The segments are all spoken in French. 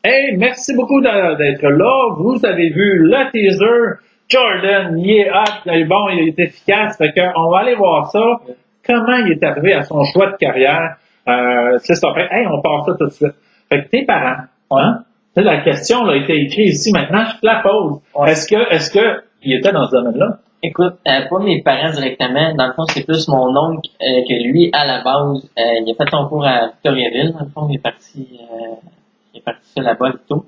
Hey, merci beaucoup d'être là. Vous avez vu le teaser. Jordan, il est hot, il est bon, il est efficace. Fait qu'on va aller voir ça. Comment il est arrivé à son choix de carrière. C'est ça. Fait, hey, on part ça tout de suite. Fait que tes parents, hein? La question là, a été écrite ici maintenant, je te la pose. Ouais. Est-ce que il était dans ce domaine-là? Écoute, pas mes parents directement. Dans le fond, c'est plus mon oncle que lui, à la base, il a fait son cours à Victoriaville. Dans le fond, il est parti là-bas et tout.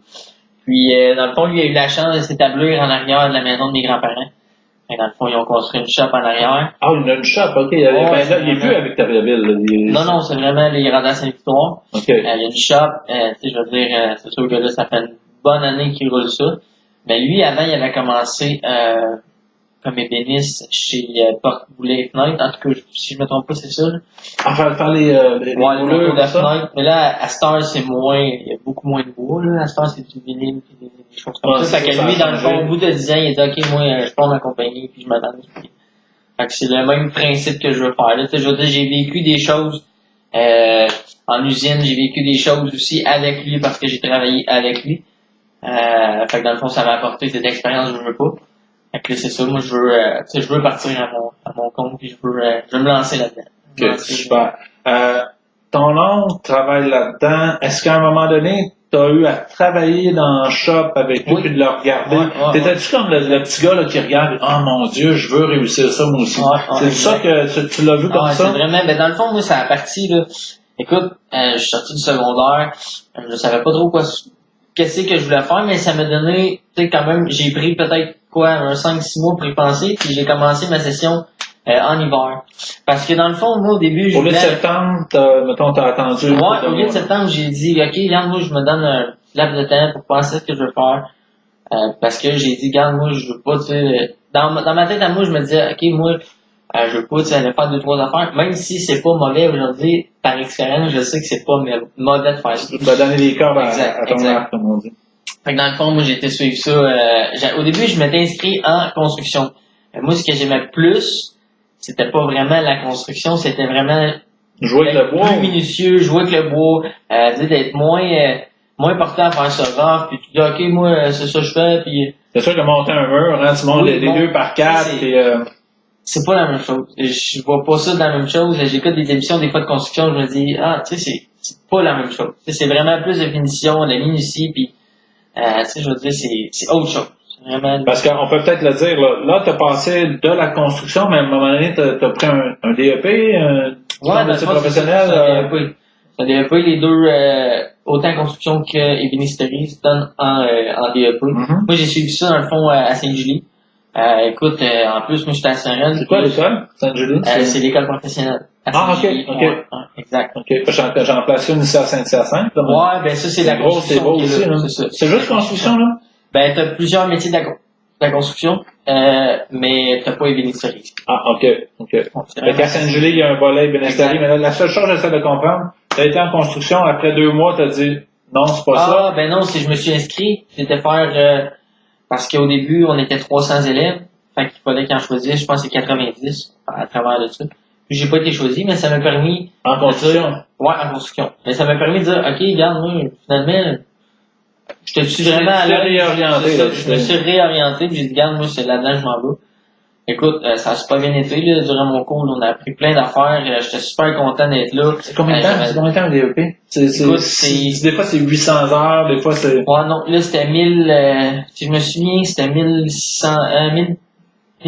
Puis, dans le fond, lui a eu la chance de s'établir en arrière de la maison de mes grands-parents. Et dans le fond, ils ont construit une shop en arrière. Ah, il a une shop, ok. Il est plus avec Victoriaville. Non, c'est vraiment les Radars Saint-Victoire. Okay. Il y a une shop, je veux dire, c'est sûr que là, ça fait une bonne année qu'il roule ça. Mais lui, avant, il avait commencé comme ébéniste chez Porte Boulet et Fenêtre. En tout cas, si je me trompe pas, c'est ça. Ah, faire les bouleurs de fenêtre. Mais là, à Star, c'est moins, il y a beaucoup moins de bois, là. À Star, c'est du vinyle et des choses comme ça. Fait que lui, dans le fond, au bout de 10 ans, il a dit, OK, moi, je pars ma compagnie, puis je m'attends. Fait que c'est le même principe que je veux faire, là. Tu sais, je veux dire, j'ai vécu des choses, en usine, j'ai vécu des choses aussi avec lui parce que j'ai travaillé avec lui. Fait que dans le fond, ça m'a apporté cette expérience que je veux pas. Fait que c'est ça, moi je veux partir à mon compte puis je veux me lancer là-dedans. Ok, super. Ton oncle travaille là-dedans. Est-ce qu'à un moment donné, tu as eu à travailler dans le shop avec lui puis de le regarder? T'étais-tu comme le petit gars là, qui regarde, oh mon Dieu, je veux réussir ça moi aussi. C'est ça que tu l'as vu comme ça? C'est vraiment, ben dans le fond, moi, ça a parti, là. Écoute, je suis sorti du secondaire, je savais pas trop qu'est-ce que je voulais faire, mais ça m'a donné, tu sais, quand même, j'ai pris peut-être un 5-6 mois pour y penser, puis j'ai commencé ma session en hiver. Parce que dans le fond, moi, au début, au lieu de septembre, t'as attendu. Ouais, au lieu de septembre, j'ai dit, OK, regarde, moi, je me donne un laps de temps pour penser à ce que je veux faire. Parce que j'ai dit, regarde, moi, je veux pas, tu sais, dans ma tête à moi, je me disais, OK, moi, je veux pas, tu sais, aller faire 2-3 affaires. Même si c'est pas mauvais aujourd'hui, par expérience, je sais que c'est pas mauvais de faire ça. Tu vas donner des cordes à ton arc, comme on dit. Fait que dans le fond, moi, j'ai été suivre ça. Au début, je m'étais inscrit en construction. Moi, ce que j'aimais plus, c'était pas vraiment la construction, c'était vraiment jouer avec le bois. Plus minutieux, jouer avec le bois, d'être moins porté à faire ça rough, puis tu dis, OK, moi, c'est ça que je fais, puis... C'est sûr que monter un mur, hein, tu montes les 2 par 4, puis... C'est pas la même chose. Je vois pas ça de la même chose. J'écoute des émissions, des fois de construction, je me dis, tu sais, c'est pas la même chose. C'est vraiment plus de finition, de minutie, puis, tu sais, je veux dire, c'est autre chose. Vraiment... Parce qu'on peut peut-être le dire, là, t'as passé de la construction, mais à un moment donné, t'as pris un DEP, ouais, métier professionnel. C'est un DEP, les deux, autant construction qu'ébénisterie, se donnent en DEP. Mm-hmm. Moi, j'ai suivi ça, dans le fond, à Saint-Julie. Écoute, en plus, moi, j'étais à Saint-Rennes. C'est quoi l'école, Saint-Julie? C'est l'école professionnelle. Ah, ok. Ouais, exact. Ok, j'en place une ici à Saint-Hyacinthe. Ouais, ben ça, c'est la construction. C'est beau aussi, là. C'est juste construction, là? Ben, t'as plusieurs métiers de la construction, mais t'as pas ébénisterie. Ah, ok. Fait qu'à Saint-Julie, il y a un volet ébénisterie, mais là, la seule chose que j'essaie de comprendre, t'as été en construction, après 2 mois, t'as dit, non, c'est pas ça. Ah, ben non, si je me suis inscrit, c'était faire, parce qu'au début, on était 300 élèves, fait qu'il fallait qu'en choisisse, je pense que c'est 90 à travers de ça. Puis j'ai pas été choisi, mais ça m'a permis... En construction? Ouais, en construction. Mais ça m'a permis de dire, OK, regarde, moi, finalement, je suis vraiment à je me suis réorienté, puis j'ai dit, regarde, moi, c'est là-dedans, je m'en vais. Écoute, ça a super bien été, là, durant mon cours, là, on a appris plein d'affaires, j'étais super content d'être là. C'est combien de temps? C'est combien de temps un DEP? Des fois, c'est 800 heures, des fois, c'est... Ouais, non, là, c'était 1000, si je me souviens, c'était 1600, 1000,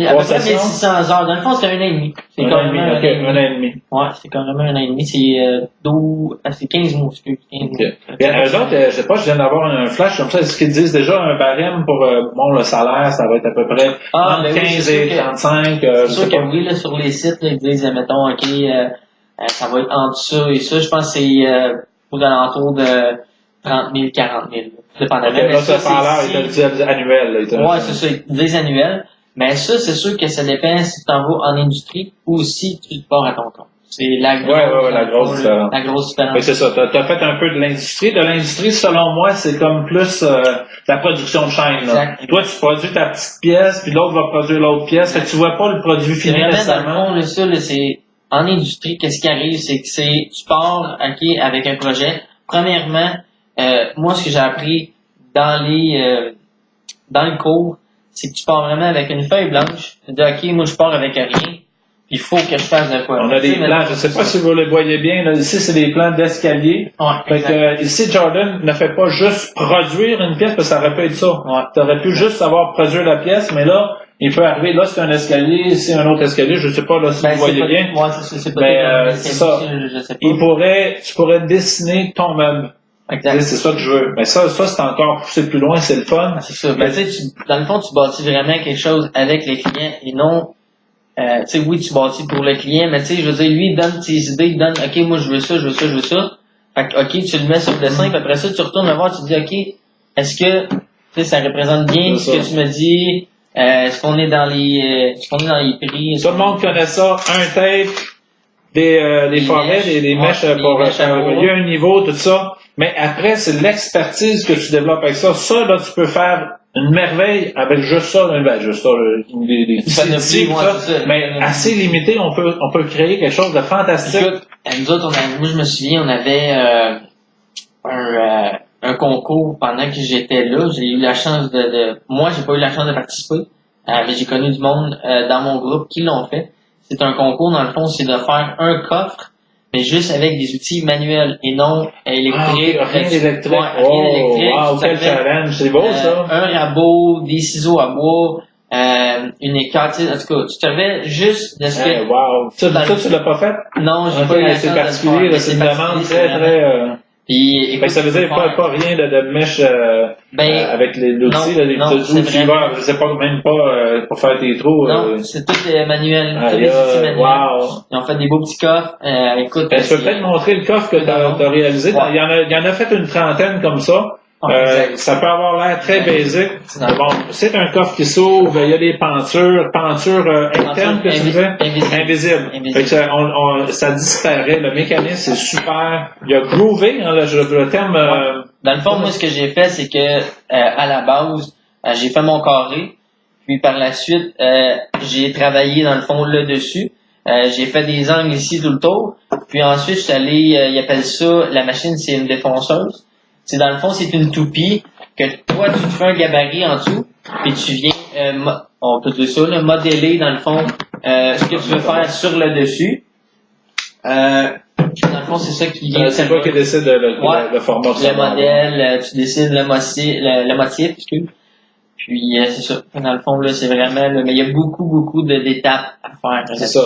à peu près 1600 heures. Dans le fond, c'était 1 an et demi. C'est quand même un an et demi. Ouais, c'est quand même 1 an et demi. C'est 15 mois, excuse. 15 mois. Bien, eux autres, je sais pas, je viens d'avoir un flash comme ça. Est-ce qu'ils disent déjà un barème pour, le salaire, ça va être à peu près entre 15 et 35? C'est sûr que oui, là, sur les sites, là, ils disent, mettons, OK, ça va être entre ça et ça. Je pense que c'est, aux alentours de 30 000, 40 000. Dépendamment. Okay, là, ce salaire est annuel, là. Ouais, c'est ça, ils disent annuel. Mais ça, c'est sûr que ça dépend si tu t'en vas en industrie ou si tu te pars à ton compte. C'est la grosse différence. La grosse différence. Oui, c'est ça. T'as fait un peu de l'industrie. De l'industrie, selon moi, c'est comme plus la production de chaîne. Là. Toi, tu produis ta petite pièce, puis l'autre va produire l'autre pièce. Fait que tu vois pas le produit fini nécessairement. Dans le fond, c'est en industrie, qu'est-ce qui arrive, c'est que tu pars, OK, avec un projet. Premièrement, moi, ce que j'ai appris dans le cours, c'est que tu pars vraiment avec une feuille blanche. Tu dis, OK, moi, je pars avec rien. Il faut que je fasse de quoi. On a des plans, je ne sais pas si vous les voyez bien, là, ici c'est des plans d'escalier. Ici Jordan ne fait pas juste produire une pièce, parce que ça aurait pu être ça. Tu aurais pu juste savoir produire la pièce, mais là, il peut arriver, là c'est un escalier, ici un autre escalier, je ne sais pas là, si vous voyez bien. C'est ça. Tu pourrais dessiner ton meuble. Exact. C'est ça que je veux. Mais ça c'est encore poussé plus loin, c'est le fun. C'est ça. Dans le fond, tu bâtis vraiment quelque chose avec les clients et non oui, tu bâtis pour le client, mais je veux dire, lui, il donne tes idées, il donne, OK, moi, je veux ça. Fait que, OK, tu le mets sur le dessin, puis après ça, tu retournes le voir, tu te dis, OK, est-ce que, ça représente bien ce que tu me dis? Est-ce qu'on est dans les prix? Tout le monde connaît ça, un tape, des forêts, des mèches pour il y a un niveau, tout ça. Mais après, c'est l'expertise que tu développes avec ça. Ça, là, tu peux faire une merveille avec juste ça, des mais assez limité, on peut créer quelque chose de fantastique. Écoute, nous autres, moi je me souviens, on avait un concours pendant que j'étais là. J'ai eu la chance moi, j'ai pas eu la chance de participer, mais j'ai connu du monde dans mon groupe qui l'ont fait. C'est un concours, dans le fond, c'est de faire un coffre, mais juste avec des outils manuels et non électriques. Rien d'électrique. Wow, quel challenge. C'est beau, ça. Un rabot, des ciseaux à bois, une écarte. En tout cas, tu savais juste de ce que... Wow. Ça, tu l'as pas fait? Non, j'ai pas eu la chance de le faire. C'est particulier, c'est une demande très... Puis, écoute, ça veut dire pas rien de mèche avec l'outil, je sais pas, même pas pour faire tes trous. Non, c'est tout manuel. Wow. Ils ont fait des beaux petits coffres. Écoute, je peux peut-être montrer le coffre que tu as réalisé. Ouais. Il y en a fait une trentaine comme ça. Ça peut avoir l'air très basique. Bon, c'est un coffre qui s'ouvre, il y a des pentures internes que tu fais, invisibles. Ça disparaît, le mécanisme est super. Il y a groové, hein, le terme. Dans le fond, moi, ce que j'ai fait, c'est que à la base, j'ai fait mon carré, puis par la suite, j'ai travaillé dans le fond là dessus. J'ai fait des angles ici tout le tour, puis ensuite, je suis allé, ils appellent ça, la machine, c'est une défonceuse. C'est dans le fond, c'est une toupie que toi, tu te fais un gabarit en dessous, puis tu viens, on peut dire ça, là, modeler dans le fond ce que tu veux faire sur le dessus. Dans le fond, c'est ça qui vient. C'est toi qui décides le format. Le modèle, tu décides le motif, excuse. Puis c'est ça. Dans le fond, là, c'est vraiment mais il y a beaucoup d'étapes à faire. C'est ça.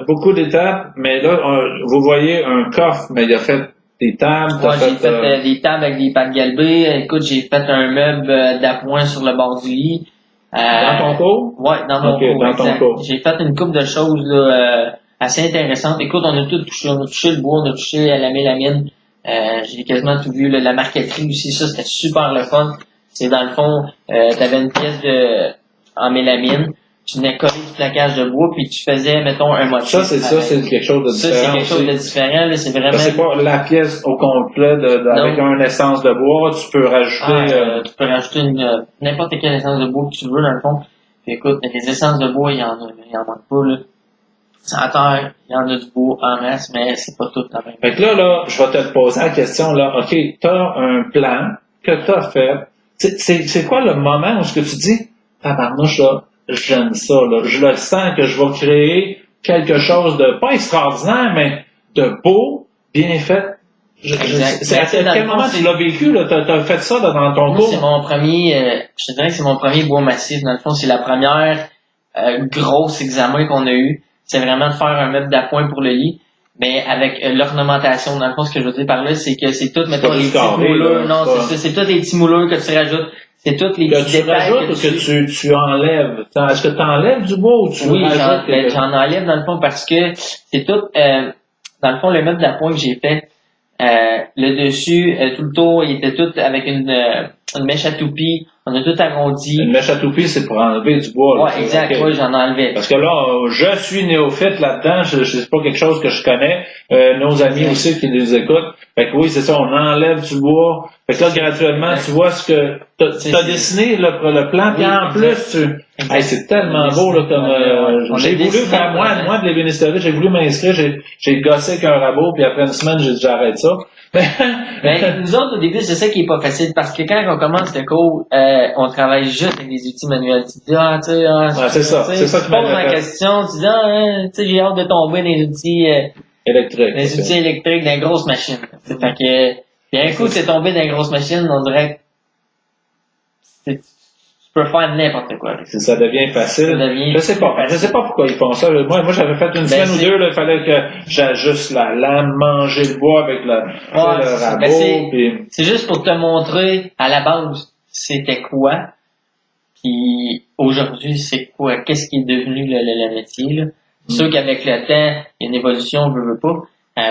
Beaucoup d'étapes, mais là, vous voyez un coffre, mais il a fait des tables. J'ai fait des tables avec des pattes galbées. Écoute, j'ai fait un meuble d'appoint sur le bord du lit. Dans ton cours? Ouais, dans mon cours. Dans ton cours. J'ai fait une couple de choses là, assez intéressantes. Écoute, on a touché le bois, on a touché la mélamine. J'ai quasiment tout vu. La marqueterie aussi, ça, c'était super le fun. C'est dans le fond, t'avais une pièce en mélamine. Tu venais coller du plaquage de bois, puis tu faisais, mettons, un motif. Ça, c'est quelque chose de différent. Ça, c'est quelque chose de différent, là, c'est vraiment... C'est pas la pièce au complet avec une essence de bois, tu peux rajouter... Tu peux rajouter n'importe quelle essence de bois que tu veux, dans le fond. Puis écoute, les essences de bois, il y en manque pas, là. À terre, il y en a du bois en masse, mais c'est pas tout quand même. Fait que là, je vais te poser la question, là. OK, t'as un plan que t'as fait. C'est quoi le moment où ce que tu dis, tabarnouche, là, j'aime ça, là. Je le sens que je vais créer quelque chose de, pas extraordinaire, mais de beau, bien fait. C'est à quel moment tu l'as vécu, là? T'as fait ça, là, dans ton cours? C'est mon premier, je te dirais que c'est mon premier bois massif. Dans le fond, c'est la première, grosse examen qu'on a eu. C'est vraiment de faire un meuble d'appoint pour le lit. Mais avec l'ornementation, dans le fond, ce que je veux dire par là, c'est que c'est tout, mettons, les petits mouleurs. Non, c'est ça, c'est tout les petits mouleurs que tu rajoutes. C'est toutes les petits détails que tu enlèves. Est-ce que tu enlèves du bois ou tu rajoutes? Oui, j'en enlève dans le fond parce que c'est tout, dans le fond, le meuble d'appoint que j'ai fait, le dessus, tout le tour, il était tout avec une mèche à toupie. On a tout arrondi. Une mèche à toupie, c'est pour enlever du bois. Ouais, exact. Oui, j'en enlevais. Parce que là, je suis néophyte là-dedans. C'est pas quelque chose que je connais. Nos amis aussi qui les écoutent. Fait que oui, c'est ça, on enlève du bois. Fait que là, graduellement, tu vois ce que t'as dessiné le plan, puis en plus, hey, c'est tellement beau, là, comme j'ai voulu faire moi de l'ébénisterie, j'ai voulu m'inscrire, j'ai gossé avec un rabot, puis après une semaine, j'ai dit j'arrête ça. Ben, nous autres, au début, c'est ça qui est pas facile, parce que quand on commence le cours, on travaille juste avec des outils manuels. Tu dis, c'est ça tu poses la question, tu dis, tu sais, j'ai hâte de tomber dans les outils, électriques. Les outils électriques dans les grosses machines. Fait que, puis un coup, c'est tombé dans les grosses machines, on dirait que tu peux faire n'importe quoi. Ça devient facile. Je sais pas pourquoi ils font ça. Moi, j'avais fait une semaine ou deux, là, il fallait que j'ajuste la lame, manger le bois avec le rabot. C'est juste pour te montrer, à la base, c'était quoi. Puis aujourd'hui, c'est quoi? Qu'est-ce qui est devenu le métier, là? C'est sûr qu'avec le temps, il y a une évolution, on veut pas.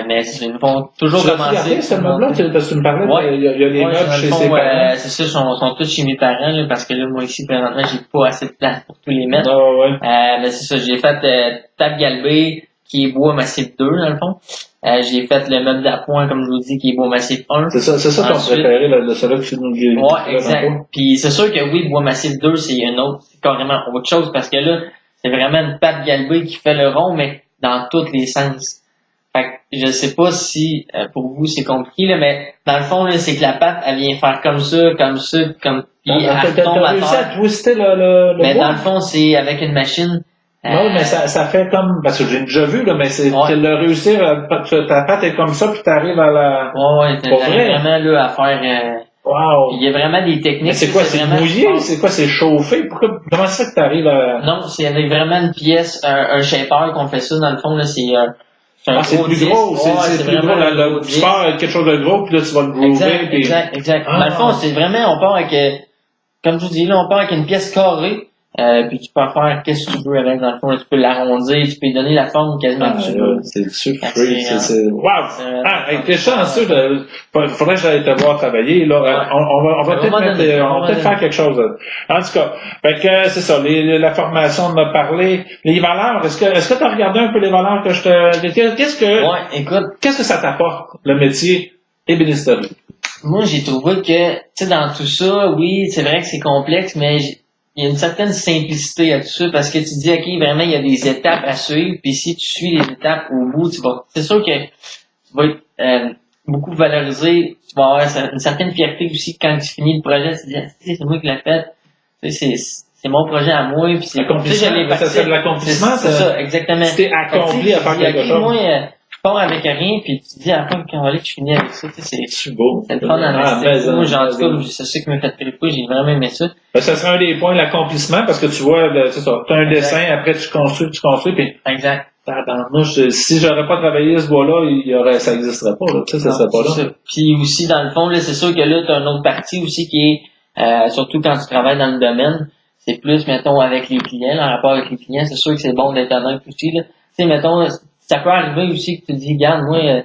Mais ils vont toujours commencer. Ce meuble-là, parce que tu me parlais, il y a les meubles chez ses parents. C'est ça, sont tous chez mes parents, là, parce que là, moi ici, présentement, j'ai pas assez de place pour tous les mettre. Mais c'est ça, j'ai fait table galbée, qui est bois massif 2, dans le fond. J'ai fait le meuble d'appoint, comme je vous dis, qui est bois massif 1. C'est ça ton préféré, celui que tu nous dis. Ouais, exact. Puis c'est sûr que oui, bois massif 2, c'est carrément autre chose, parce que là, c'est vraiment une pâte galbée qui fait le rond, mais dans tous les sens. Fait que je sais pas si pour vous c'est compliqué, là, mais dans le fond, là, c'est que la pâte, elle vient faire comme ça, puis elle tombe à terre. À twister le mais bois? dans le fond, c'est avec une machine. Non, mais ça fait comme, parce que j'ai déjà vu, là, mais c'est le réussir, ta pâte est comme ça, puis t'arrives à la... Ouais, t'arrives vraiment, là, à faire, wow. Il y a vraiment des techniques. Mais c'est quoi, c'est mouillé? C'est quoi, c'est chauffé? Comment ça que t'arrives à... Non, c'est avec vraiment une pièce, un shaper qu'on fait ça, dans le fond, là, c'est c'est plus gros, c'est plus gros, tu pars avec quelque chose de gros, puis là, tu vas le groover. Exact. Dans le fond, c'est vraiment, on part avec, comme je vous dis, là, on part avec une pièce carrée, puis tu peux faire qu'est-ce que tu veux avec, dans le fond, tu peux l'arrondir, tu peux lui donner la forme quasiment que tu veux. C'est super free, wow! T'es chanceux faudrait que j'aille te voir travailler, là. On va peut-être faire quelque chose. En tout cas, fait que, c'est ça, la formation, on a parlé. Les valeurs, est-ce que t'as regardé un peu les valeurs que je te, écoute. Qu'est-ce que ça t'apporte, le métier ébénisterie? Moi, j'ai trouvé que, tu sais, dans tout ça, oui, c'est vrai que c'est complexe, mais il y a une certaine simplicité à tout ça parce que tu dis, OK, vraiment, il y a des étapes à suivre, puis si tu suis les étapes au bout, c'est sûr que tu vas être beaucoup valorisé, tu vas avoir une certaine fierté aussi quand tu finis le projet, tu dis, c'est moi qui l'ai fait, c'est mon projet à moi, puis c'est l'accomplissement, ça fait de l'accomplissement, c'est ça, exactement. Tu t'es accompli à faire quelque chose. Moi, je pars avec rien, puis tu te dis, à la fin, quand tu finis avec ça, c'est beau. C'est le fun à l'instant. Moi, en tout cas, c'est ça qui m'a fait triper, j'ai vraiment aimé ça. Ça serait un des points, l'accomplissement, parce que tu vois, c'est ça, tu as un dessin, après tu construis, puis... Exact. Si j'aurais pas travaillé ce bois-là, ça existerait pas, là. Ça serait pas là. Puis aussi, dans le fond, là, c'est sûr que là, tu as une autre partie aussi qui est, surtout quand tu travailles dans le domaine, c'est plus, mettons, avec les clients, en rapport avec les clients, c'est sûr que c'est bon d'être honnête aussi, là. Tu sais, mettons, ça peut arriver aussi que tu dis, regarde, moi,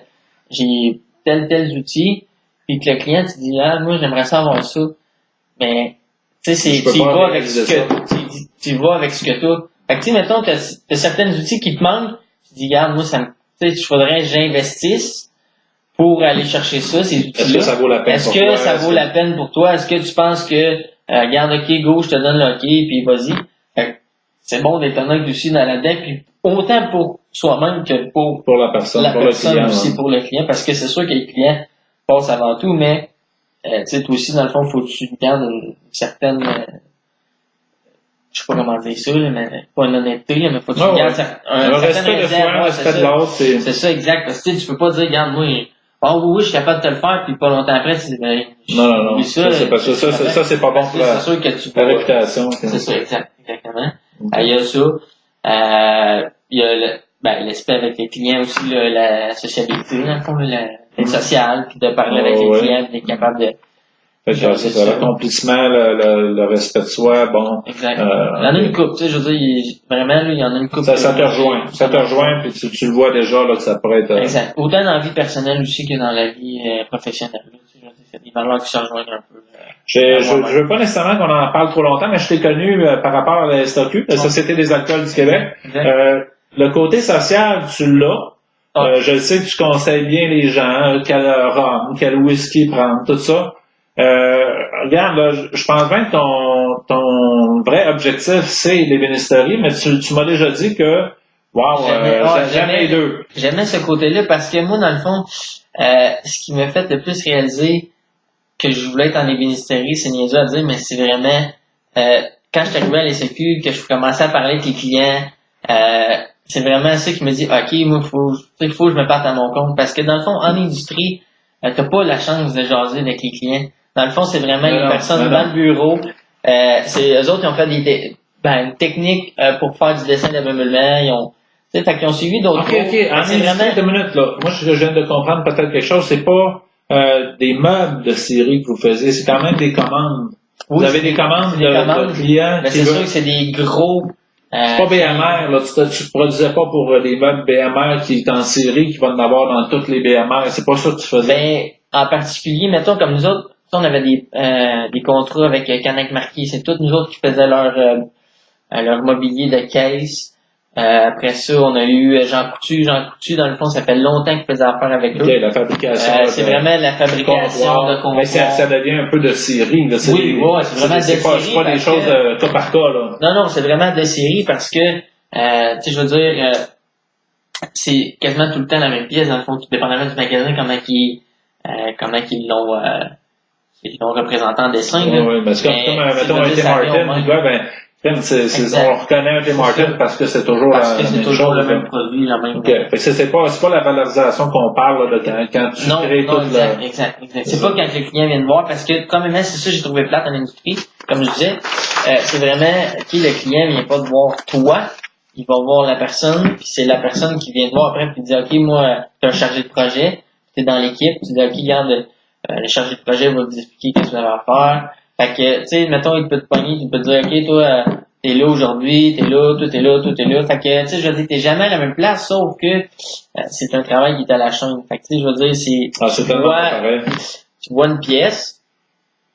j'ai tels outils, puis que le client te dit, moi, j'aimerais savoir ça. Mais, tu sais, tu vas avec ce que tu as. Fait que, tu sais, mettons, t'as certains outils qui te manquent, tu dis, regarde, moi, tu sais, il faudrait que j'investisse pour aller chercher ça, ces outils-là. Est-ce que ça vaut la peine pour toi? Est-ce que ça vaut la peine pour toi? Est-ce que tu penses que, regarde, OK, go, je te donne le OK, puis vas-y. Fait que, c'est bon d'être honnête aussi dans la dette, puis autant pour soi-même que pour la personne, le client aussi, pour le client, parce que c'est sûr que les clients passent avant tout, mais tu sais, toi aussi, dans le fond, faut que tu gardes une certaine je sais pas comment dire ça, là, mais pas une honnêteté, là, mais faut que tu gardes un respect de soi, un respect de l'autre. C'est ça, exact. Parce que tu peux pas dire, regarde, moi, oui, je suis capable de te le faire, puis pas longtemps après, tu dis, non. Ça, c'est pas ça, c'est pas bon pour c'est sûr que tu la réputation. C'est ça, exactement. Il y a ça. Il y a l'aspect avec les clients aussi, la sociabilité, dans le fond, l'être social, puis de parler avec les clients, d'être capable de... C'est ça, l'accomplissement, le respect de soi, bon. Exact. Il y en a une couple, tu sais, je veux dire, vraiment, là, il y en a une couple. Ça te rejoint. Ça te rejoint, puis tu le vois déjà, là, que ça pourrait être... Exact. Autant dans la vie personnelle aussi que dans la vie professionnelle. C'est des valeurs qui se rejoignent un peu. Je veux pas nécessairement qu'on en parle trop longtemps, mais je t'ai connu par rapport à la SAQ, la Société des alcools du Québec. Le côté social, tu l'as. Je sais que tu conseilles bien les gens, quel rhum, quel whisky prendre, tout ça. Regarde, là, je pense bien que ton vrai objectif, c'est l'ébénisterie, mais tu m'as déjà dit que j'aimais les deux. J'aimais ce côté-là parce que moi, dans le fond, ce qui m'a fait le plus réaliser que je voulais être en ébénisterie, c'est niaiseux à dire, mais c'est vraiment quand je suis arrivé à l'SQ, que je commençais à parler avec les clients, c'est vraiment ça qui me dit OK, moi, faut que je me parte à mon compte. Parce que dans le fond, en industrie, t'as pas la chance de jaser avec les clients. Dans le fond, c'est vraiment les personnes dans le bureau. C'est eux autres qui ont fait une technique pour faire du dessin d'ameublement. Ils ont suivi d'autres cours. OK. En industrie, 2 minutes, là. Moi, je viens de comprendre peut-être quelque chose. C'est pas des meubles de série que vous faisiez, c'est quand même des commandes. Oui, vous avez des commandes de clients. Mais c'est sûr que c'est des gros. C'est pas BMR, là. Tu produisais pas pour les meubles BMR qui est en série, qui vont en avoir dans toutes les BMR. C'est pas ça que tu faisais. Ben, en particulier, mettons, comme nous autres, on avait des contrats avec Canac Marquis. C'est tous nous autres qui faisaient leur mobilier de caisse. Après ça, on a eu Jean Coutu. Jean Coutu, dans le fond, ça fait longtemps qu'il faisait affaire avec eux. OK, la fabrication. C'est vraiment la fabrication de comptoir. Mais ça devient un peu de série. Là. C'est vraiment de série. C'est pas des choses cas par cas. Là. Non, c'est vraiment de série parce que, je veux dire, c'est quasiment tout le temps la même pièce, dans le fond, tout dépendamment du magasin, comment ils l'ont représenté en dessin. Oui, parce que comme mettons un Tim Martin, on reconnaît un Tim Martin parce que c'est toujours le même produit, la même. OK. Fait que c'est pas la valorisation qu'on parle là, de quand tu crées tout exact. C'est pas quand le client vient de voir parce que quand même c'est ça que j'ai trouvé plate en industrie, comme je disais, c'est vraiment le client vient pas te voir toi, il va voir la personne, puis c'est la personne qui vient te voir après puis dit OK, moi t'es un chargé de projet, t'es dans l'équipe, tu dis OK, regarde le chargé de projet va vous expliquer qu'est-ce que vous avez à faire. Fait que, tu sais, mettons, il peut te pogner, il peut te dire, OK, toi, t'es là aujourd'hui, t'es là, toi, t'es là, toi, t'es là. Fait que, tu sais, je veux dire, t'es jamais à la même place, sauf que c'est un travail qui est à la chaîne. Fait que, tu sais, je veux dire, tu vois une pièce,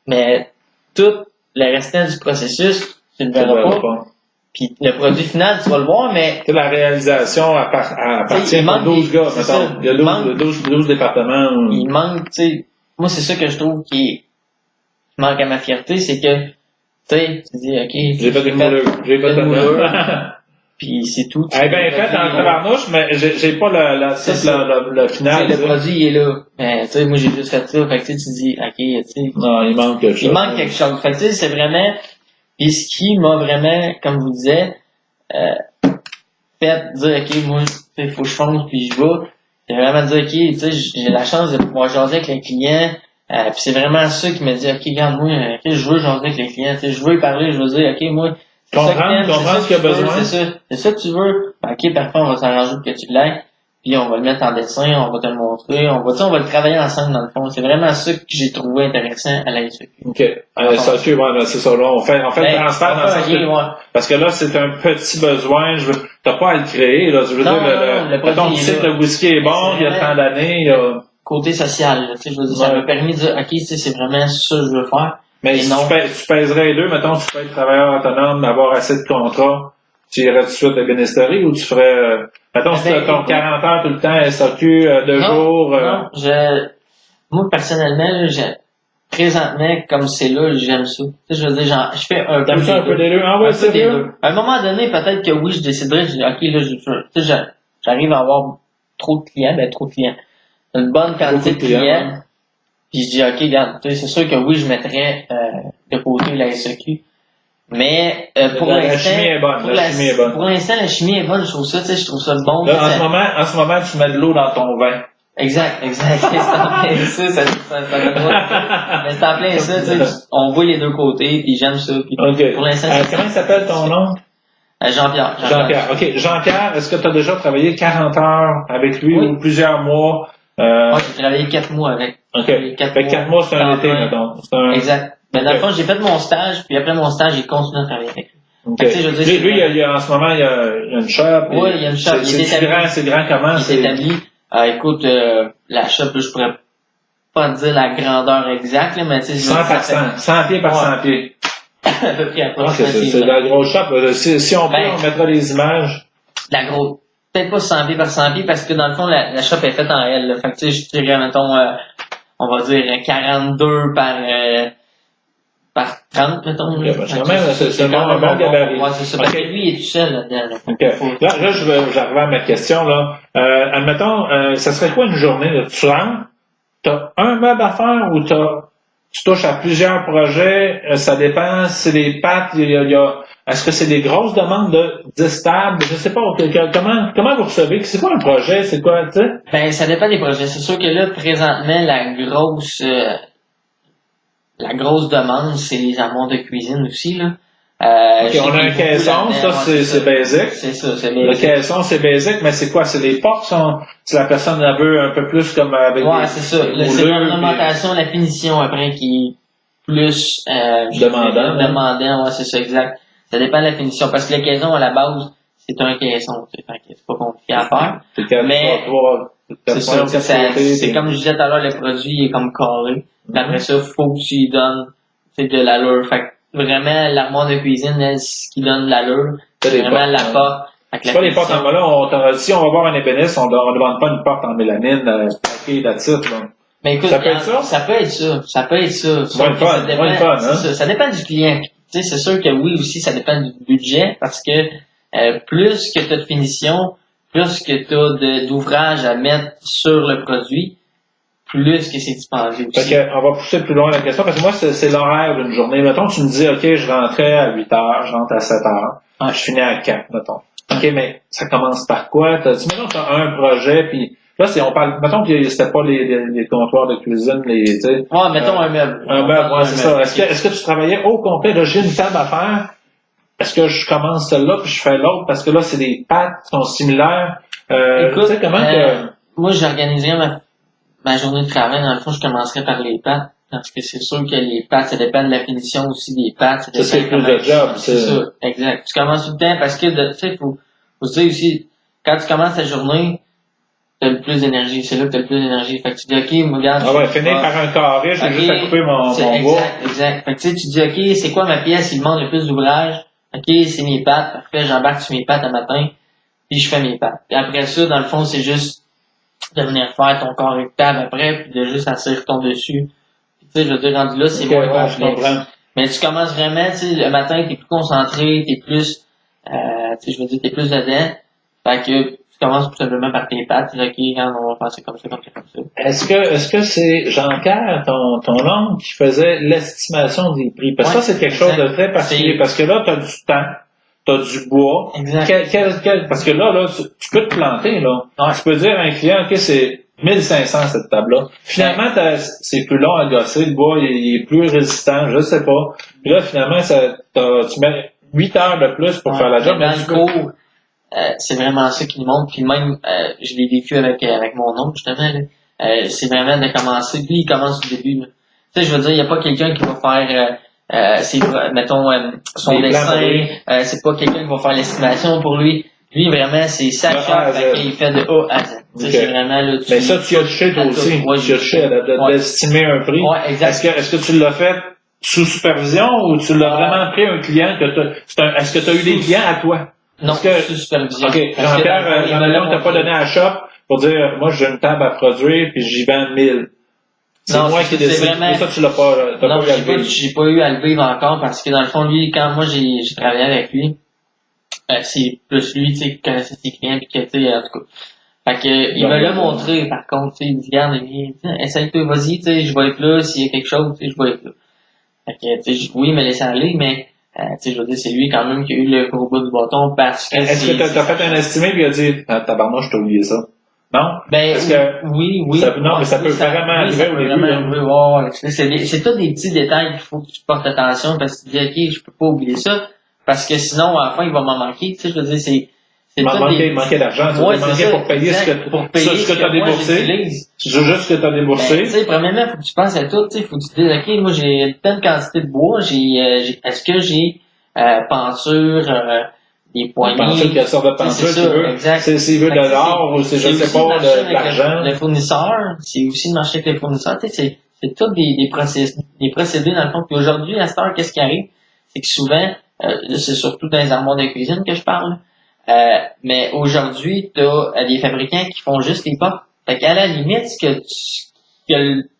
mais tout le restant du processus, tu ne verras pas. Puis le produit final, tu vas le voir, mais... la réalisation appartient à 12 gars, mettons. Il y a 12 départements. Il manque, tu sais, moi, c'est ça que je trouve qui manque à ma fierté, c'est que, tu dis, OK, j'ai fait une moulure. Puis c'est tout. Eh bien, fait dans le tabarnouche, mais j'ai pas le final. Le produit, il est là. Mais, tu sais, moi, j'ai juste fait ça. Fait que, tu dis, OK, tu sais. Non, il manque quelque chose. Il manque quelque chose. Fait que, tu sais, c'est vraiment, puis ce qui m'a vraiment, comme je vous disais, fait dire, OK, moi, il faut que je fonce, puis je vais. C'est vraiment dire, OK, tu sais, j'ai la chance de pouvoir jaser avec les clients. Puis c'est vraiment ça qui me dit, OK, regarde, moi, je veux jaser avec les clients, je veux y parler, je veux dire, OK, moi, comprendre ce qu'il y a besoin. C'est ça que tu veux. OK, parfait, on va s'arranger pour que tu l'aies. Puis on va le mettre en dessin, on va te le montrer, on va le travailler ensemble dans le fond. C'est vraiment ça que j'ai trouvé intéressant à la SAQ. OK. À la SAQ, c'est ça, là. On fait le transfert dans le sens parce que là, c'est un petit besoin, t'as pas à le créer, là. Je veux dire, ton site de whisky est bon, il y a tant d'années, côté social, tu sais, je veux dire, ça m'a permis de dire, OK, tu sais, c'est vraiment ça que je veux faire. Mais si tu pèserais les deux, mettons, tu peux être travailleur autonome, avoir assez de contrats, tu irais tout de suite à bénisterie ou tu ferais, mettons, si tu as ton 40 heures tout le temps, SAQ, 2 jours. Non, moi, personnellement, présentement, comme c'est là, j'aime ça. Tu sais, je veux dire, je fais un peu. T'aimes ça un peu des deux? Ah ouais, c'est deux. À un moment donné, peut-être que oui, je déciderais, je dis, OK, là, tu sais, j'arrive à avoir trop de clients, une bonne quantité de clients. Puis je dis, OK, regarde, c'est sûr que oui, je mettrais de côté la SAQ. Mais pour l'instant, la chimie est bonne. Pour l'instant, la chimie est bonne, je trouve ça bon. Là, en ce moment, tu mets de l'eau dans ton vin. Exact. C'est en plein ça mais c'est en plein ça, tu sais, on voit les deux côtés, puis j'aime ça. Puis okay. Pour l'instant, comment s'appelle ton nom? Jean-Pierre. OK. Jean-Pierre, est-ce que tu as déjà travaillé 40 heures avec lui ou plusieurs mois? Moi, j'ai travaillé 4 mois avec. OK. 4 mois, c'est un été, mettons. Exact. Mais dans le fond, j'ai fait mon stage, puis après mon stage, j'ai continué à travailler avec lui. Okay. Lui, en ce moment, il y a une shop. Oui, il y a une shop. C'est grand comment? Il s'est établi. Écoute, la shop, là, je pourrais pas dire la grandeur exacte, là, mais tu sais, 100 par 100, 100 pieds par 100 pieds. à peu près C'est de la grosse shop. Si on peut, on mettra les images. La grosse. Peut-être pas 100 pieds par 100 pieds, parce que dans le fond, la shop est faite en L, là. Fait que, tu sais, je dirais, mettons, on va dire 42 par 30, mettons. Okay, quand même, c'est un bon gabarit. Ouais, c'est ça. Parce que lui, il est tout seul là-dedans. Là, j'arrive à ma question, là. Admettons, ça serait quoi une journée, là? Tu rentres, t'as un meuble à faire ou tu touches à plusieurs projets, ça dépend, c'est des pattes, est-ce que c'est des grosses demandes de 10 tables? Je sais pas, comment vous recevez? C'est quoi un projet? C'est quoi, tu sais? Ben, ça dépend des projets. C'est sûr que là, présentement, la grosse demande, c'est les amours de cuisine aussi, là. On a un caisson, ça, c'est basic. C'est ça, c'est basic. Le caisson, c'est basic, mais c'est quoi? C'est les portes, si la personne la veut un peu plus comme avec ouais, c'est ça. C'est l'ornementation, la finition après qui est plus, demandant, ouais, c'est ça, exact. Ça dépend de la finition, parce que le caisson, à la base, c'est un caisson, c'est pas compliqué à faire. Mais, c'est ça, c'est comme je disais tout à l'heure, le produit, il est comme carré. Après ça, faut que tu lui donnes, de l'allure. Fait que, vraiment, l'armoire de cuisine, ce qui donne l'allure, c'est vraiment la porte. C'est pas les portes en là, si on va voir un ébéniste, on ne demande pas une porte en mélamine, papier, là-dessus, là. Mais écoute, ça peut être ça? Ça peut être ça. Ça dépend du client. Tu sais, c'est sûr que oui, aussi, ça dépend du budget, parce que, plus que tu as de finition, plus que tu as d'ouvrage à mettre sur le produit, plus que c'est dispendieux aussi. Fait que, on va pousser plus loin la question, parce que moi, c'est l'horaire d'une journée. Mettons, tu me dis, OK, je rentrais à 8 heures, je rentre à 7 heures, je finis à 4, mettons. OK, mais ça commence par quoi? Mettons, tu as un projet, puis là, on parle, mettons que c'était pas les comptoirs de cuisine, tu sais. Ouais, mettons un meuble. Un meuble, ouais, c'est ça. Est-ce que tu travaillais au complet? Là, j'ai une table à faire. Est-ce que je commence celle-là, puis je fais l'autre? Parce que là, c'est des pattes qui sont similaires. Écoute, tu sais, comment moi, j'organiserais ma journée de travail. Dans le fond, je commencerais par les pattes. Parce que c'est sûr que les pattes, ça dépend de la finition aussi des pattes. Ça, c'est plus de job. C'est ça, exact. Tu commences tout le temps parce que, tu sais, faut se dire aussi, quand tu commences ta journée, t'as le plus d'énergie. C'est là que t'as le plus d'énergie. Fait que tu dis, OK, moi, regarde. Ah ouais, finir par un carré, j'ai juste à couper mon bois. Exact. Fait que tu sais, tu dis, OK, c'est quoi ma pièce qui demande le plus d'ouvrage? OK, c'est mes pattes. Parfait, j'embarque sur mes pattes un matin, puis je fais mes pattes. Puis après ça, dans le fond, c'est juste de venir faire ton carré de table après, puis de juste asseoir ton dessus. Puis tu sais, je veux dire, rendu là, c'est moins complexe. Mais tu commences vraiment, tu sais, le matin, t'es plus concentré, t'es plus, tu sais, je veux dire, t'es plus dedans. Fait que tu commences tout simplement par tes pattes, tu dis, OK, on va faire ça comme ça, comme ça, comme ça. Est-ce que c'est Jean-Pierre, ton oncle, qui faisait l'estimation des prix? Parce que ça, c'est quelque chose de très particulier. Parce que là, t'as du temps. T'as du bois. Exact. Parce que là, tu peux te planter, là. Ouais. Tu peux dire à un client, OK, c'est 1500 cette table-là. Finalement, c'est plus long à gosser, le bois, il est plus résistant, je sais pas. Puis là, finalement, tu mets 8 heures de plus pour faire la job. Dans le cours, c'est vraiment ça qui nous montre. Puis même, je l'ai vécu avec mon oncle, justement, là. C'est vraiment de commencer. Lui, il commence au début, là. Tu sais, je veux dire, il n'y a pas quelqu'un qui va faire, mettons, son dessin, c'est pas quelqu'un qui va faire l'estimation pour lui. Lui, vraiment, c'est sa shop, il fait de A à Z. Okay. C'est vraiment, là, mais ça, tu as touché toi aussi. Ouais, tu as touché d'estimer un prix. Ouais, exact. Est-ce que tu l'as fait sous supervision ou tu l'as vraiment pris un client est-ce que tu as eu des clients à toi? Non, sous supervision. OK. Jean-Pierre, on t'a pas donné à la shop pour dire, moi, j'ai une table à produire puis j'y vends 1000. C'est moi qui décide. Vraiment... Ça, tu l'as pas, non, j'ai pas eu à le vivre encore parce que dans le fond, lui, quand moi j'ai travaillé avec lui, c'est plus lui, tu sais, qui connaissait ses clients pis que, tu sais, en tout cas. Fait que, il me l'a montré, par contre, tu sais, il dit, regarde, essaye-toi, vas-y, tu sais, je vais être là, s'il y a quelque chose, tu sais, je vais être là. Fait que, tu sais, oui, mais laisse aller, mais, tu sais, je veux dire, c'est lui quand même qui a eu le gros bout du bâton parce que. Est-ce que t'as fait un estimé pis il a dit, tabarnouche, je t'ai oublié ça? Non? Ben, oui. Mais ça peut vraiment arriver au début. Ouais. C'est tous des petits détails qu'il faut que tu portes attention parce que tu dis, OK, je peux pas oublier ça. Parce que sinon, à la fin, il va m'en manquer. Tu sais, je veux dire, c'est manquer d'argent. Ouais, manquer pour payer ce que tu as déboursé. Tu veux juste ce que tu as déboursé. Ben, tu sais, premièrement, faut que tu penses à tout. Tu sais, faut que tu te dises, OK, moi, j'ai telle quantité de bois. Est-ce que j'ai peinture, des poignées. Pensule, quelle sorte de pensule tu veux. Exact. C'est s'il veut de l'or ou c'est je sais pas, de l'argent. Les fournisseurs, c'est aussi le marché avec les fournisseurs. Tu sais, c'est tout des procédés dans le fond. Puis aujourd'hui, à cette heure, qu'est-ce qui arrive? C'est que souvent, c'est surtout dans les armoires de cuisine que je parle, mais aujourd'hui, tu as des fabricants qui font juste les portes. Fait qu'à la limite, que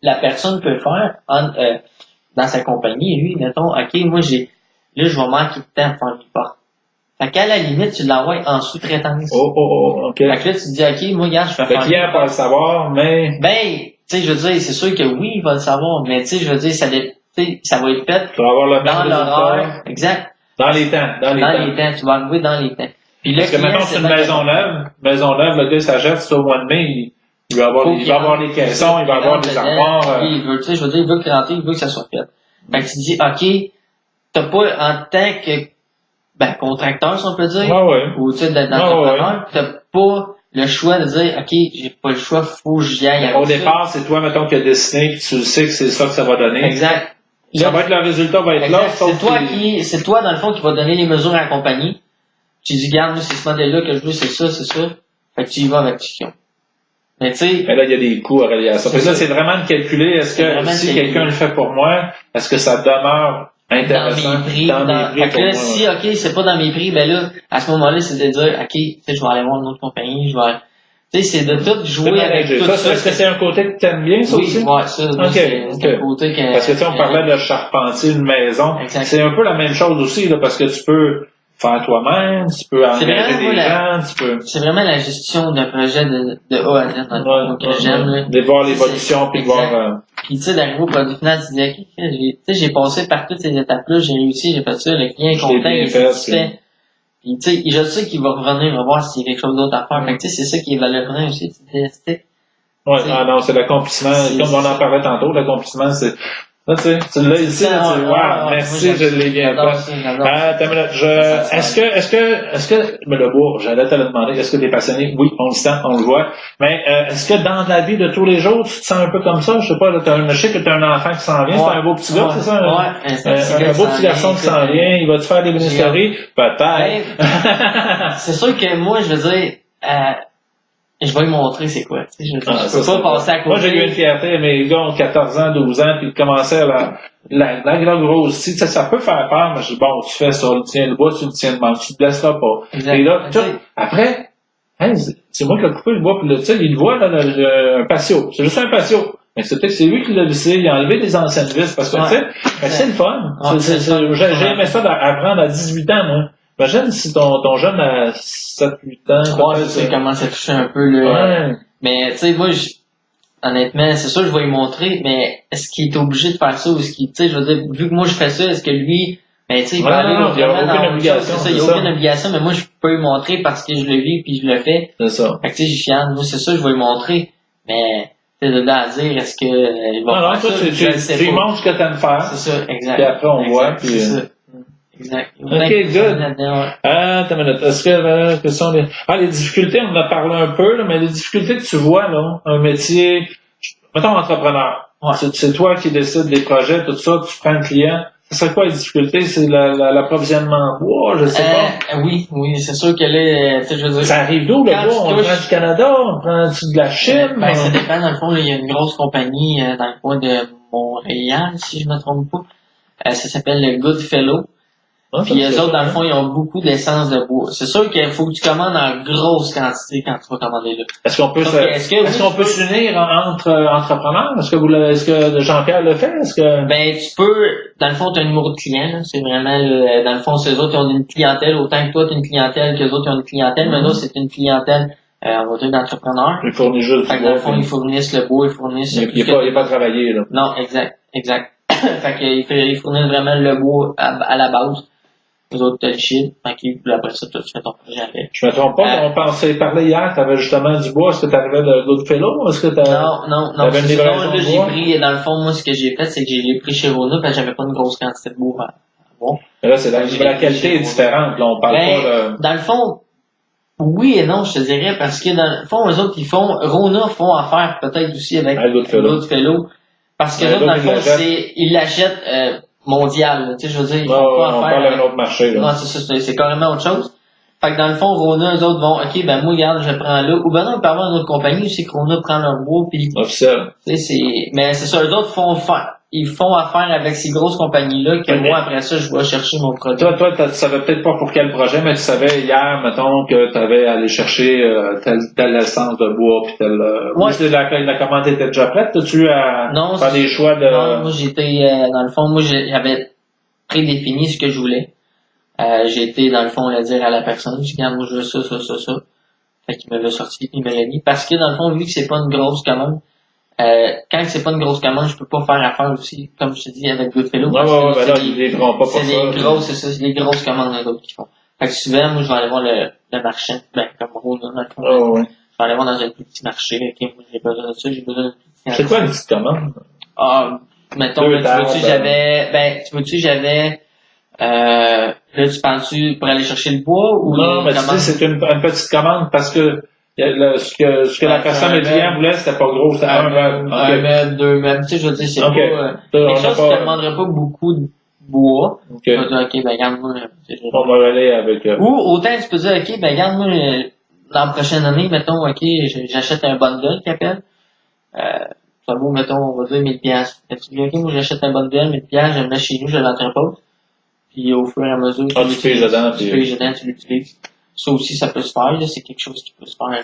la personne peut faire dans sa compagnie, lui, mettons, OK, moi là, je vais manquer de temps pour faire les portes. Fait qu'à la limite, tu l'envoies en sous-traitance. OK. Fait que là, tu te dis, OK, moi, regarde, je vais faire. Le client peut le savoir, mais. Ben, tu sais, je veux dire, c'est sûr que oui, il va le savoir, mais tu sais, je veux dire, ça va être fait tu vas avoir le dans l'horaire. Exact. Dans les temps. Dans les temps. Tu vas arriver dans les temps. Puis parce que maintenant, c'est une maison neuve, le gars s'achète, c'est au mois de mai, il va avoir les caissons, il va avoir des armoires. Il veut, tu sais, je veux dire, il veut rentrer, il veut que ça soit fait. Fait que tu te dis, OK, t'as pas, en tant que, contracteur, si on peut dire, ou, tu sais, d'entrepreneur, t'as pas le choix de dire, OK, j'ai pas le choix, faut que j'y aille. Au départ, c'est toi, mettons, qui a dessiné, puis tu le sais que c'est ça que ça va donner. Exact. Ça va être le résultat, va être là. C'est toi, dans le fond, qui va donner les mesures à la compagnie. Tu dis, regarde, moi, c'est ce modèle-là que je veux, c'est ça. Fait que tu y vas avec Chiquion. Mais tu sais. Mais là, il y a des coûts à relier à ça. Fait que là, c'est vraiment de calculer, est-ce que si quelqu'un le fait pour moi, est-ce que ça demeure intéressant? Dans mes prix. Fait que là, si, OK, c'est pas dans mes prix, ben là, à ce moment-là, c'est de dire, OK, tu sais, je vais aller voir une autre compagnie, tu sais, c'est de tout jouer avec tout ça. Est-ce que c'est un côté que tu aimes bien, ça aussi? Oui, ouais, ça. C'est un côté que... Parce que, tu sais, on parlait de charpentier une maison. Exact. C'est un peu la même chose aussi, là, parce que tu peux faire toi-même, tu peux engager des gens, tu peux... C'est vraiment la gestion d'un projet de A à Z, dans le que j'aime, là. De voir l'évolution, puis de voir... Puis, tu sais, d'arriver au produit final, tu dis, OK, tu sais, j'ai passé par toutes ces étapes-là, j'ai réussi, j'ai fait ça, le client est content, il est satisfait. Puis, tu sais, je sais qu'il va revenir, il va voir s'il y a quelque chose d'autre à faire. Fait que, tu sais, c'est ça qui est valorisant aussi, non, c'est l'accomplissement. Comme on en parlait tantôt, l'accomplissement, c'est... Là, tu sais, tu l'as ici, merci, je l'ai bien fait. Est-ce que, mais le bois, j'allais te le demander, est-ce que tu es passionné? Oui, on le sent, on le voit. Mais, est-ce que dans la vie de tous les jours, tu te sens un peu comme ça? Je sais pas, là, je sais que tu as un enfant qui s'en vient, c'est un beau petit gars, c'est ça? Un beau petit garçon qui s'en vient, il va-tu faire des ministéries? Peut-être. C'est sûr que moi, je veux dire, je vais lui montrer c'est quoi. Je peux pas passer à côté. Moi, j'ai eu une fierté, mes gars ont 14 ans, 12 ans, puis ils commençaient à la grosse scie. Ça peut faire peur, mais je dis, bon, tu fais ça, tu tiens le bois, tu le tiens le manche, tu te blesseras pas. Exact. Et là, après, c'est moi qui ai coupé le bois, puis tu sais, il voit un patio. C'est juste un patio. Mais c'est peut-être que c'est lui qui l'a vissé, il a enlevé des anciennes vis, parce que, tu sais, c'est le fun. J'ai aimé ça d'apprendre à 18 ans, moi. Imagine si ton jeune a 7-8 ans. Ouais, tu sais comment ça touche un peu, là. Ouais. Mais, tu sais, moi, honnêtement, c'est sûr, je vais lui montrer, mais est-ce qu'il est obligé de faire ça ou est-ce qu'il, tu sais, je veux dire, vu que moi je fais ça, est-ce que lui, tu sais, il va aller il n'y a aucune obligation. Il n'y a aucune obligation, mais moi, je peux lui montrer parce que je le vis puis je le fais. C'est ça. Fait que, tu sais, je suis fier. Moi, c'est ça, je vais lui montrer. Mais, tu sais, de là à dire, est-ce que, il va faire ça? Tu lui montres ce que tu aimes faire. C'est ça, exact. Puis après, on voit, puis. C'est ça. Exact. OK, good. Attends une minute. Est-ce que, quelles sont les difficultés, on en a parlé un peu, là, mais les difficultés que tu vois, là, un métier, mettons entrepreneur. Ouais. C'est toi qui décides des projets, tout ça, tu prends le client. Ce serait quoi les difficultés? C'est l'approvisionnement en bois, je sais pas. Oui, c'est sûr que là, tu sais, je veux dire. Ça arrive d'où, le bois? On prend du Canada, on prend de la Chine? Ça dépend, dans le fond, il y a une grosse compagnie, dans le coin de Montréal, si je me trompe pas. Ça s'appelle le Goodfellow. Puis eux autres, dans le fond, ils ont beaucoup d'essence de bois. C'est sûr qu'il faut que tu commandes en grosse quantité quand tu vas commander là. Est-ce qu'on peut s'unir entre entrepreneurs? Est-ce que Jean-Pierre le fait? Tu peux, dans le fond, tu as un numéro de client, là. C'est vraiment, dans le fond, ces autres, ils ont une clientèle, autant que toi, tu as une clientèle, qu'eux autres, ils ont une clientèle, mais là, c'est une clientèle, on va dire, d'entrepreneurs. Ils fournissent juste du bois. Dans le fond, ils fournissent le bois, ils fournissent. Il n'est pas travaillé, là. Non, exact. Fait qu'ils fournissent vraiment le bois à la base. Les autres, t'as le shit, puis après ça, tu fais ton projet avec. Je me trompe pas, on pensait parler hier, t'avais justement du bois, est-ce que t'arrivais de Goodfellow, est-ce que Non, là, j'ai pris, dans le fond, moi, ce que j'ai fait, c'est que j'ai pris chez Rona, parce que j'avais pas une grosse quantité de bois. Bon. Mais là, la qualité est différente, là, on parle pas de... Dans le fond, oui et non, je te dirais, parce que dans le fond, eux autres, Rona font affaire peut-être aussi avec Goodfellow, parce que là, dans le fond, ils l'achètent, mondial, tu sais, je veux dire, ils font pas on parle d'un autre marché, là. Non, c'est carrément autre chose. Fait que dans le fond, Rona, eux autres vont, OK, ben moi, regarde, je prends là. Ou ben non, on peut avoir une autre compagnie aussi que Rona prend leur bois, puis officiel. Mais c'est ça, eux autres ils font affaire avec ces grosses compagnies-là que moi, après ça, je vais chercher mon produit. Toi, tu savais peut-être pas pour quel projet, mais tu savais hier, mettons, que tu avais allé chercher telle essence de bois, puis telle... La commande était déjà prête? T'as-tu faire des choix de... Non, moi, dans le fond, moi, j'avais prédéfini ce que je voulais. J'ai été, dans le fond, à dire à la personne, je dis, regarde, moi, je veux ça. Fait qu'il m'avait sorti, puis il me l'a mis. Parce que, dans le fond, vu que c'est pas une grosse commande, quand c'est pas une grosse commande, je peux pas faire affaire aussi, comme je te dis, avec Goodfellow. Ils livreront pas pour ça. C'est des grosses commandes, les autres qui font. Fait que souvent, moi, je vais aller voir le marchand, comme Rona, dans le fond. Je vais aller voir dans un plus petit marché, ok, moi, j'ai besoin de ça, j'ai besoin de c'est quoi une petite commande? Mettons, là, tu vois-tu, j'avais, là, tu penses-tu pour aller chercher le bois ou non, mais tu dis, c'est une petite commande parce que ce que la personne client voulait, c'était pas gros, c'était un meuble. Un meuble, 2 meubles. Tu sais, je veux dire, c'est pas quelque chose qui te demanderait pas beaucoup de bois. Tu vas dire, OK, ben regarde-moi. On va aller avec... Ou autant tu peux dire, OK, ben regarde-moi, dans la prochaine année, mettons, OK, j'achète un bundle qui appelle. Ça vaut, mettons, on va dire 1000$. Tu dis, OK, moi j'achète un bundle, 1000$, je le mets chez nous, je l'entrepose. Puis au fur et à mesure, tu paye dedans, tu l'utilises. Ça aussi, ça peut se faire, là, c'est quelque chose qui peut se faire.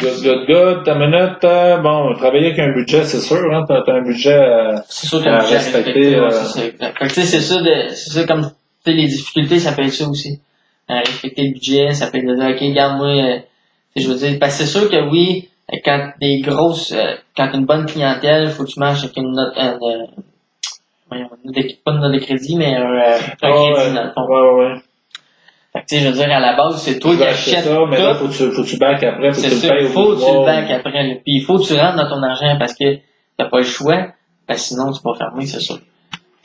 Good, ta minute, travailler avec un budget, c'est sûr, hein, t'as un budget c'est sûr à respecter. C'est ça, comme, tu sais, les difficultés, ça peut être ça aussi. Respecter le budget, ça peut être de dire, OK, regarde-moi, je veux dire, parce que c'est sûr que oui, quand t'as une bonne clientèle, faut que tu marches avec une note, pas une note de crédit, mais un crédit, dans le fond. Ouais. Fait que, tu sais, je veux dire, à la base, c'est toi qui achètes ça, mais là, faut que tu back après, faut que tu le payes. Faut que tu le back après, là. Puis il faut que tu rentres dans ton argent parce que t'as pas le choix, sinon tu vas fermer, c'est sûr.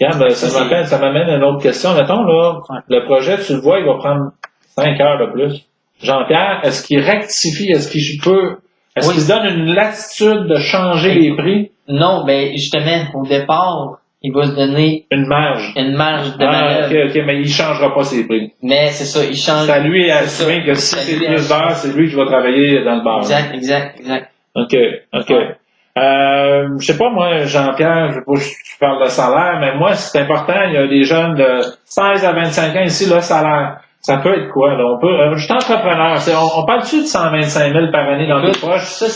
Regarde, ça m'amène à une autre question. Mettons, là, le projet, tu le vois, il va prendre 5 heures de plus. Jean-Pierre, est-ce qu'il rectifie, est-ce qu'il se donne une latitude de changer les prix? Non, ben, justement, au départ, il va se donner une marge de manœuvre. OK, mais il changera pas ses prix. Mais c'est ça, il change. C'est à lui à assumer que si c'est plus d'heures, c'est lui qui va travailler dans le bar. Exact. OK. Je sais pas, moi, Jean-Pierre, je sais pas si tu parles de salaire, mais moi, c'est important, il y a des jeunes de 16 à 25 ans ici, le salaire. Ça peut être quoi, là? Je suis entrepreneur. On parle-tu de 125 000 par année dans les poches? Je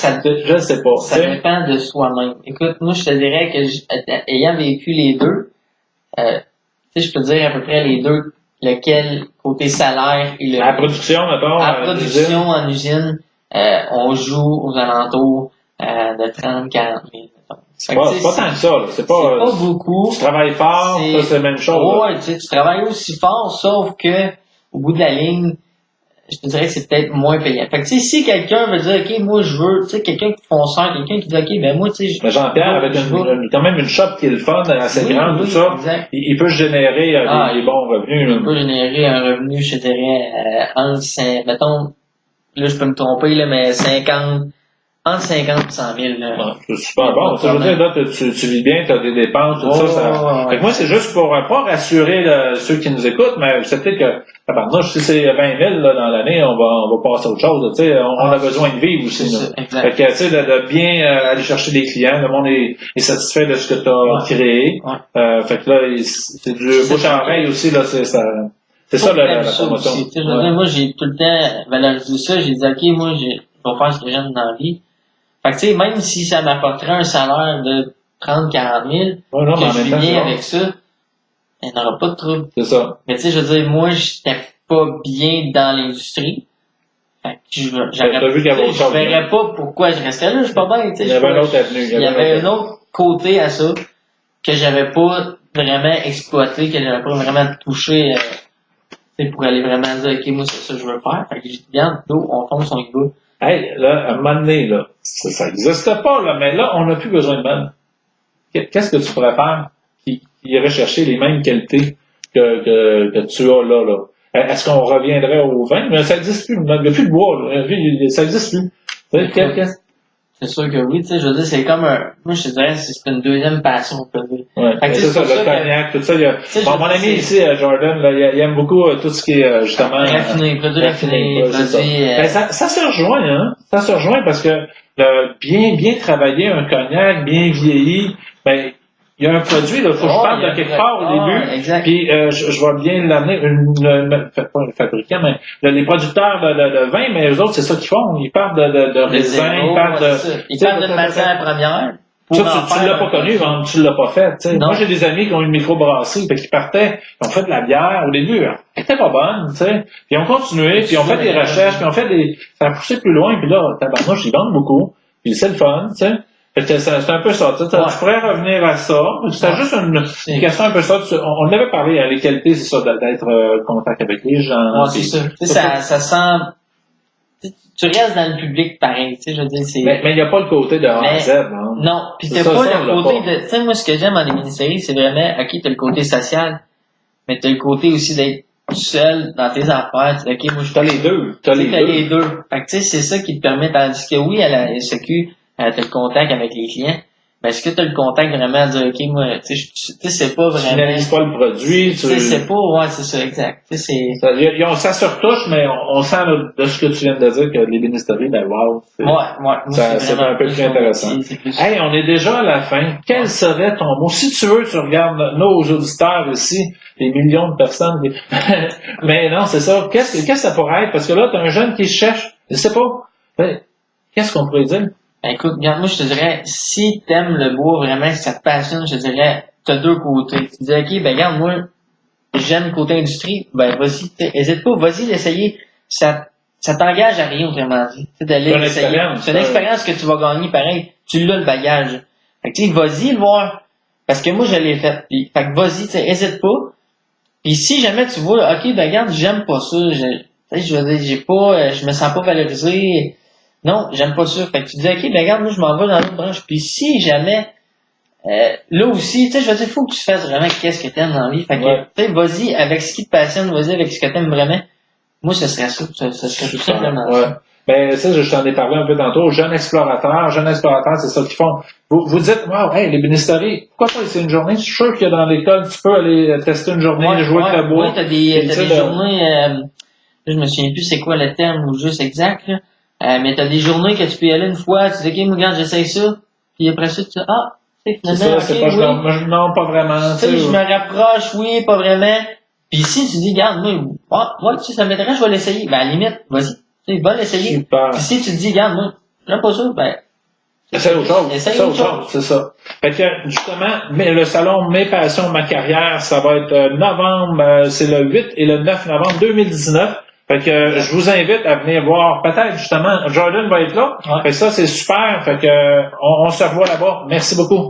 sais pas. Ça dépend de soi-même. Écoute, moi, je te dirais que, ayant vécu les deux, je peux dire à peu près les deux, lequel, côté salaire et la production, mettons. La production en usine, on joue aux alentours, de 30, 40 000, mettons. C'est pas tant que ça, là. C'est pas beaucoup. Tu travailles fort, ça, c'est la même chose. Ouais, tu travailles aussi fort, sauf que, au bout de la ligne, je te dirais que c'est peut-être moins payant. Fait que, tu sais, si quelqu'un veut dire, OK, moi, je veux, tu sais, quelqu'un qui fonceur, quelqu'un qui dit, OK, ben, moi, tu sais, mais Jean-Pierre, avec quand même une shop qui est le fun, assez grande, tout ça, il peut générer des bons revenus, là. Il peut générer un revenu, je te dirais, mettons, là, je peux me tromper, là, mais entre 50 et 100 000, là. C'est super bon. Ça veut dire, là, tu vis bien, tu as des dépenses, tout ça. Fait que moi, c'est juste pour pas rassurer ceux qui nous écoutent, mais c'est peut-être que, si c'est 20 000 là, dans l'année, on va passer à autre chose. Tu sais, on a besoin de vivre aussi. Fait que, tu sais, de bien aller chercher des clients. Le monde est satisfait de ce que tu as créé. Fait que là, c'est du bouche à oreille aussi, là, c'est ça. C'est ça la promotion. Moi, j'ai tout le temps valorisé ça. J'ai dit, OK, moi, je vais faire ce que j'aime dans la vie. Fait que, tu sais, même si ça m'apporterait un salaire de 30, 40 000, que je vis bien avec ça, il n'y aura pas de trouble. C'est ça. Mais tu sais, je veux dire, moi, j'étais pas bien dans l'industrie. Fait que je verrais pas pourquoi je restais là, je suis pas bien, tu sais. Il y avait un autre avenue. Il y avait un autre côté à ça, que j'avais pas vraiment exploité, que j'avais pas vraiment touché, pour aller vraiment dire, OK, moi, c'est ça que je veux faire. Fait que j'ai dit, regarde, on fonce, on y va. Hey, là, à un moment donné, là, ça n'existe pas, là, mais là, on n'a plus besoin de même. Qu'est-ce que tu pourrais faire qui irait chercher les mêmes qualités que tu as là? Est-ce qu'on reviendrait au vin? Mais ça n'existe plus. Il n'y a plus de bois, là. Ça n'existe plus. C'est sûr que oui, tu sais, je veux dire, c'est comme moi, je te dirais, c'est une deuxième passion, on peut dire. Ouais. C'est ça, le cognac, tout ça. Mon ami ici, Jordan, là, il aime beaucoup tout ce qui est, justement. Raffiné, produits raffinés, produits, ça se rejoint, hein. Ça se rejoint parce que, bien travailler un cognac, bien vieilli, ben, il y a un produit, là, faut que je parle de quelque part au début. Exact. Puis, je vais bien l'amener, pas le fabricant, mais les producteurs de vin, mais eux autres, c'est ça qu'ils font. Ils parlent de raisin, ils parlent de matière première. Ça, tu l'as pas connu, tu l'as pas fait, tu sais. Moi, j'ai des amis qui ont une microbrasserie, qui partaient, ils ont fait de la bière au début, elle était pas bonne, tu sais. Puis ils ont continué, puis ils ont fait des recherches, puis ils ont fait ça a poussé plus loin, puis là, tabarnouche, ils vendent beaucoup, puis c'est le fun, tu sais. C'est un peu ça, tu sais. Tu pourrais revenir à ça. C'est juste une question un peu ça. On en avait parlé, les qualités, c'est ça, d'être contact avec les gens. Ouais, c'est ça. Ça sent, tu restes dans le public pareil, tu sais, je veux dire, c'est... Mais il n'y a pas le côté de A à Z, hein. Non, pis t'as pas le côté de, tu sais, moi, ce que j'aime dans les mini-séries, c'est vraiment, ok, t'as le côté social, mais t'as le côté aussi d'être seul dans tes affaires, tu dis, ok, moi, t'as les deux. T'as les deux. Fait que, tu sais, c'est ça qui te permet, tandis que oui, à la SEQ, t'as le contact avec les clients, mais est-ce que t'as le contact vraiment à dire, ok, moi, tu sais, c'est pas vraiment... Tu n'analyses pas le produit, tu sais, c'est pas, ouais, c'est ça, exact. Tu sais, ça se retouche, mais on sent, de ce que tu viens de dire, que les bénisteries, ben, wow. C'est un peu plus intéressant. Hey, on est déjà à la fin. Quel serait ton mot? Si tu veux, tu regardes nos auditeurs ici, les millions de personnes, mais non, c'est ça. Qu'est-ce que ça pourrait être? Parce que là, t'as un jeune qui cherche, je sais pas. Ben, qu'est-ce qu'on pourrait dire? Ben, écoute, regarde, moi, je te dirais, si t'aimes le bois vraiment, si ça te passionne, je te dirais, t'as deux côtés. Tu dis, ok, ben, regarde, moi, j'aime le côté industrie, ben, vas-y, hésite pas, vas-y l'essayer. Ça t'engage à rien, autrement dit. D'aller l'essayer. C'est une expérience que tu vas gagner, pareil. Tu l'as, le bagage. Fait que, tu sais, vas-y le voir. Parce que moi, je l'ai fait. Puis, fait que, vas-y, tu sais, hésite pas. Puis, si jamais tu vois, ok, ben, regarde, j'aime pas ça, je veux dire, je me sens pas valorisé. Non, j'aime pas ça. Fait que tu dis, ok, ben regarde, moi, je m'en vais dans l'autre branche. Puis si jamais, là aussi, tu sais, je veux dire, faut que tu fasses vraiment qu'est-ce que t'aimes dans la vie. Fait que, tu sais, vas-y avec ce qui te passionne, vas-y avec ce que t'aimes vraiment. Moi, ce serait ça. Ce serait tout simplement ça. Ben, ça, je t'en ai parlé un peu tantôt. Jeunes explorateurs, c'est ça qu'ils font. Vous dites, wow, hey, les bénisteries, pourquoi pas essayer une journée? Je suis sûr que dans l'école, tu peux aller tester une journée, jouer avec le bois. Oui, t'as des journées, là, je me souviens plus c'est quoi le terme ou juste exact, là. Mais t'as des journées que tu peux y aller une fois, tu dis, ok, regarde, j'essaye ça, puis après ça, tu dis, finalement, c'est ça, oui. non, pas vraiment. Tu sais, je me rapproche, oui, pas vraiment. Puis si tu dis, regarde, moi, tu sais, ça m'intéresse, je vais l'essayer. Ben, à la limite, vas-y. Tu sais, va l'essayer. Super. Puis si tu te dis, regarde, moi, j'aime pas ça, ben, essaye autre chose. C'est ça. Fait que, justement, mais le salon Mes Passions, Ma Carrière, ça va être novembre, c'est le 8 et le 9 novembre 2019. Fait que je vous invite à venir voir. Peut-être justement, Jordan va être là. Ouais. Fait que ça, c'est super. Fait que on se revoit là-bas. Merci beaucoup.